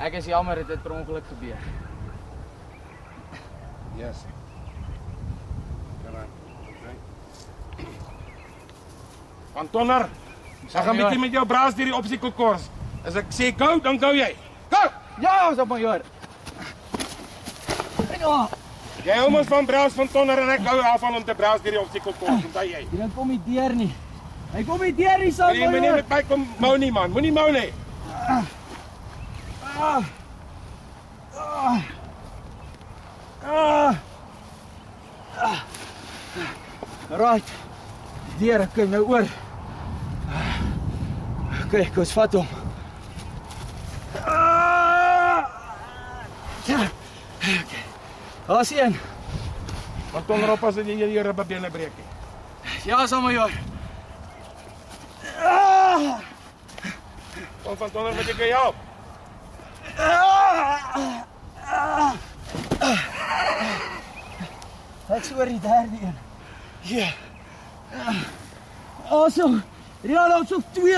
Ek is jammer, dit het per ongeluk gebeur. Yes. Van Tonner, ek gaan bietjie met jou braas deur die obstakelkoers. As ek sê go, dan go jy. Go! Ja, ons op majoor. Ja. Jy hou mos van braas van Tonner en ek hou daarvan om te braas deur die obstakelkoers, onthou jy? Jy kom nie deur nie. Hy kom nie deur nie, saam Jy moet nie met my kom mou nie man, moenie mou nie. Right. Deur, ek nou oor. Okay, kom ons vat hom. Okay. Daar's een. Want Tonner oppas dat jy jou ribbebene breek nie. Ja, saam majoor. Kom van Tonner wat ek kan help. Ek sê oor die derde een. Ja. Awesome. Rian, ons op 2.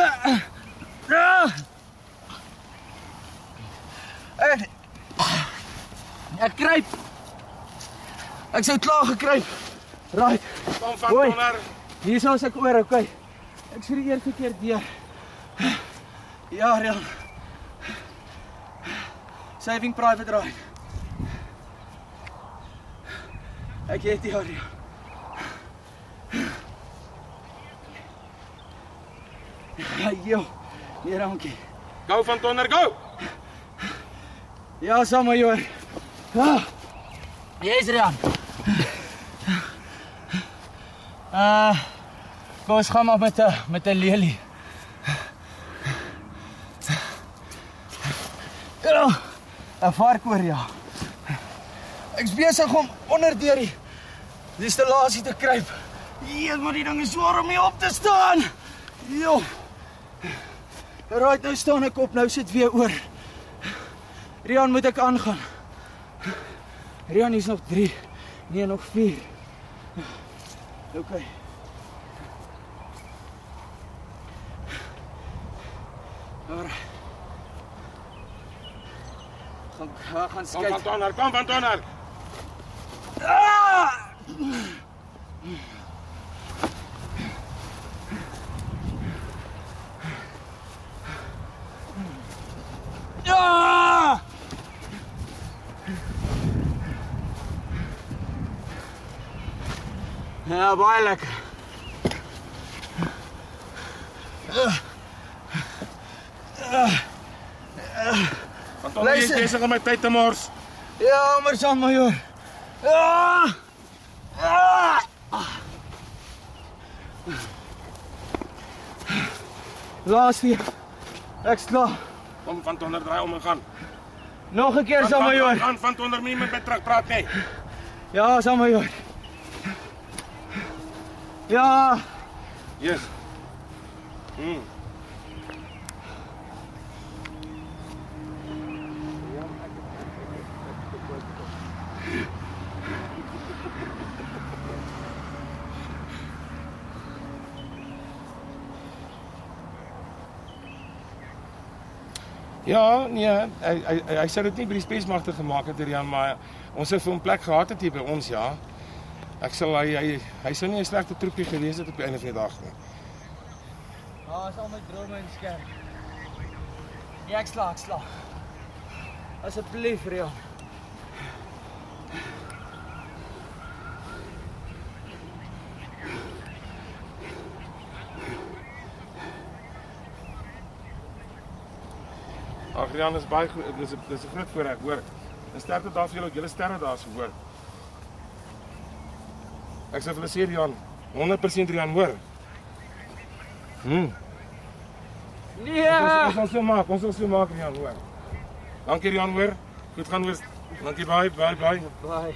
Ek kruip. Ek sou klaar gekruip. Right. Kom van Tonner. Hier is ek oor, okay. Ek sê die eerste keer deur. Ja, Rian. Saving private ride. Ek het die Rian. Yo, nee dankie. Go van Tonner, go! Ja, saam majoor. Yes, Rian. Kom ons gaan maar met 'n lelie. Ja, 'n varkoor ja. Ek's besig om onder deur die installasie te kruip. Hier, maar die ding is swaar om mee op te staan. Jo. Right, nou staan ek op, nou sit weer oor. Rian, moet ek aangaan? Rian is nog 3. Nee, nog 4. Okay. Alright. Gaan skei. Kom van Tonner, kom van Tonner. Ja! Ja, baie lekker. Want Tonner is besig om my tyd te mors. Ja, maar saam majoor. Laaste. Ek's klaar. Kom van Tonner, draai om en gaan. Nog 'n keer saam majoor. Gaan van Tonner, nie met my terugpraat nie. Ja, saam majoor. Ja. Yes. Ja, nee, hy sou dit nie by die spesmagte gemaak het, Rian, maar ons sou vir hom plek gehad het hier by ons, ja. Ek sou hy sou nie 'n slegte troepie gewees het op die einde van die dag nie. Ja, is al my drome in skerp. Ja, ek slaag. Asseblief, Rian. Ag, Rian, is baie goed. Dis 'n groot voorreg, hoor. En sterkte daar vir julle sterre daar so, hoor. Ek sê vir julle sê, Rian, 100% Rian, hoor. Nee. Ons sal so maak, Rian, hoor. Dankie, Rian, hoor. Goed gaan, hoor. Dankie, bye. Bye.